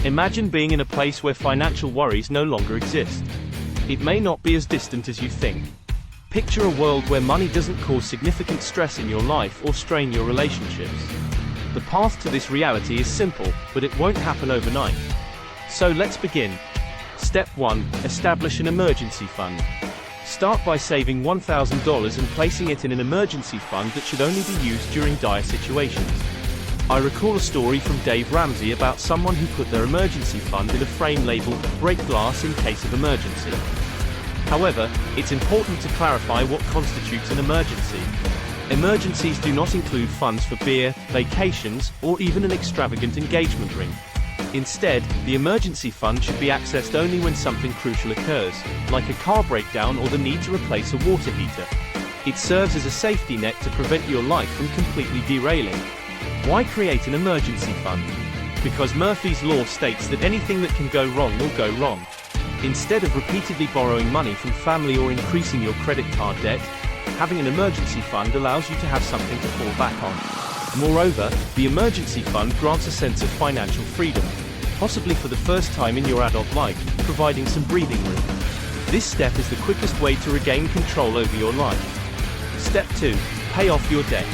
Imagine being in a place where financial worries no longer exist. It may not be as distant as you think. Picture a world where money doesn't cause significant stress in your life or strain your relationships. The path to this reality is simple, but it won't happen overnight. So let's begin. Step 1. Establish an emergency fund. Start by saving $1,000 and placing it in an emergency fund that should only be used during dire situations. I recall a story from Dave Ramsey about someone who put their emergency fund in a frame labeled "break glass in case of emergency." However, it's important to clarify what constitutes an emergency. Emergencies do not include funds for beer, vacations, or even an extravagant engagement ring. Instead, the emergency fund should be accessed only when something crucial occurs, like a car breakdown or the need to replace a water heater. It serves as a safety net to prevent your life from completely derailing. Why create an emergency fund? Because Murphy's Law states that anything that can go wrong will go wrong. Instead of repeatedly borrowing money from family or increasing your credit card debt, having an emergency fund allows you to have something to fall back on. Moreover, the emergency fund grants a sense of financial freedom, possibly for the first time in your adult life, providing some breathing room. This step is the quickest way to regain control over your life. Step 2. Pay off your debt.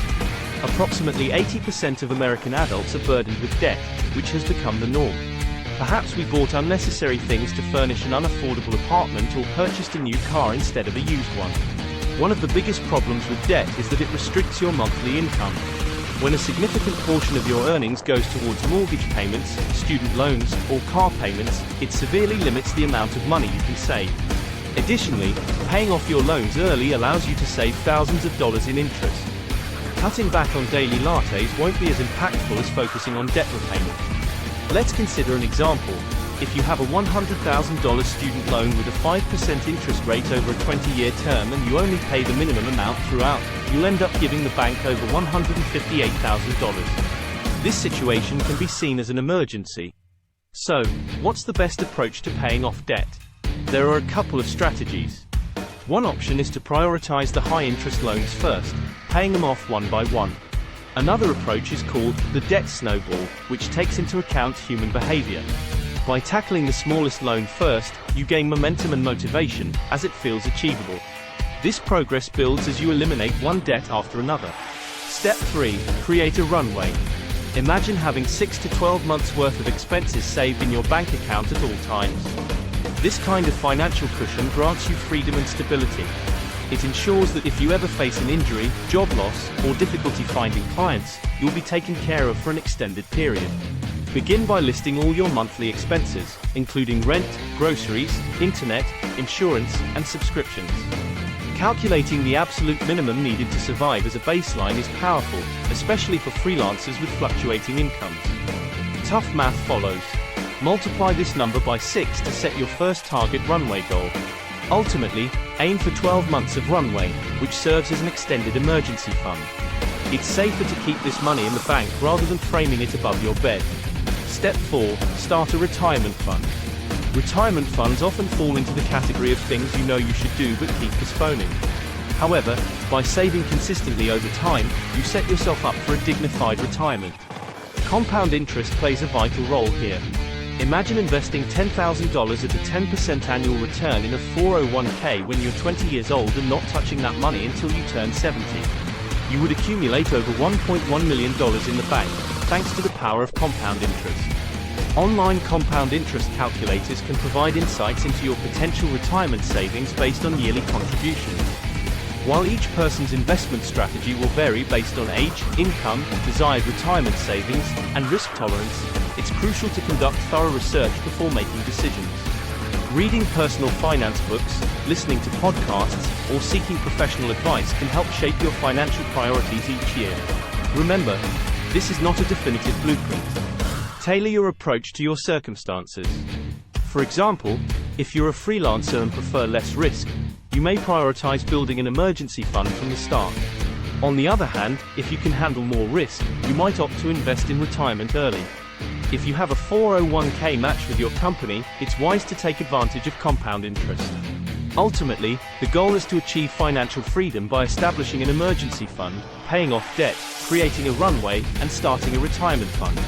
Approximately 80% of American adults are burdened with debt, which has become the norm. Perhaps we bought unnecessary things to furnish an unaffordable apartment or purchased a new car instead of a used one. One of the biggest problems with debt is that it restricts your monthly income. When a significant portion of your earnings goes towards mortgage payments, student loans, or car payments, it severely limits the amount of money you can save. Additionally, paying off your loans early allows you to save thousands of dollars in interest. Cutting back on daily lattes won't be as impactful as focusing on debt repayment. Let's consider an example. If you have a $100,000 student loan with a 5% interest rate over a 20-year term and you only pay the minimum amount throughout, you'll end up giving the bank over $158,000. This situation can be seen as an emergency. So, what's the best approach to paying off debt? There are a couple of strategies. One option is to prioritize the high-interest loans first, paying them off one by one. Another approach is called the debt snowball, which takes into account human behavior. By tackling the smallest loan first, you gain momentum and motivation, as it feels achievable. This progress builds as you eliminate one debt after another. Step 3. Create a runway. Imagine having 6 to 12 months worth of expenses saved in your bank account at all times. This kind of financial cushion grants you freedom and stability. It ensures that if you ever face an injury, job loss, or difficulty finding clients, you'll be taken care of for an extended period. Begin by listing all your monthly expenses, including rent, groceries, internet, insurance, and subscriptions. Calculating the absolute minimum needed to survive as a baseline is powerful, especially for freelancers with fluctuating incomes. Tough math follows. Multiply this number by 6 to set your first target runway goal. Ultimately, aim for 12 months of runway, which serves as an extended emergency fund. It's safer to keep this money in the bank rather than framing it above your bed. Step 4. Start a retirement fund. Retirement funds often fall into the category of things you know you should do but keep postponing. However, by saving consistently over time, you set yourself up for a dignified retirement. Compound interest plays a vital role here. Imagine investing $10,000 at a 10% annual return in a 401k when you're 20 years old and not touching that money until you turn 70. You would accumulate over $1.1 million in the bank, thanks to the power of compound interest. Online compound interest calculators can provide insights into your potential retirement savings based on yearly contributions. While each person's investment strategy will vary based on age, income, desired retirement savings, and risk tolerance, it's crucial to conduct thorough research before making decisions. Reading personal finance books, listening to podcasts, or seeking professional advice can help shape your financial priorities each year. Remember, this is not a definitive blueprint. Tailor your approach to your circumstances. For example, if you're a freelancer and prefer less risk, you may prioritize building an emergency fund from the start. On the other hand, if you can handle more risk, you might opt to invest in retirement early. If you have a 401k match with your company, it's wise to take advantage of compound interest. Ultimately, the goal is to achieve financial freedom by establishing an emergency fund, paying off debt, creating a runway, and starting a retirement fund.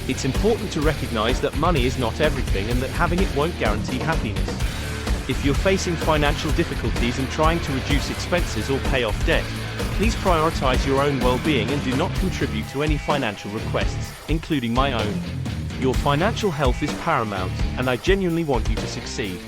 It's important to recognize that money is not everything and that having it won't guarantee happiness. If you're facing financial difficulties and trying to reduce expenses or pay off debt, please prioritize your own well-being and do not contribute to any financial requests, including my own. Your financial health is paramount, and I genuinely want you to succeed.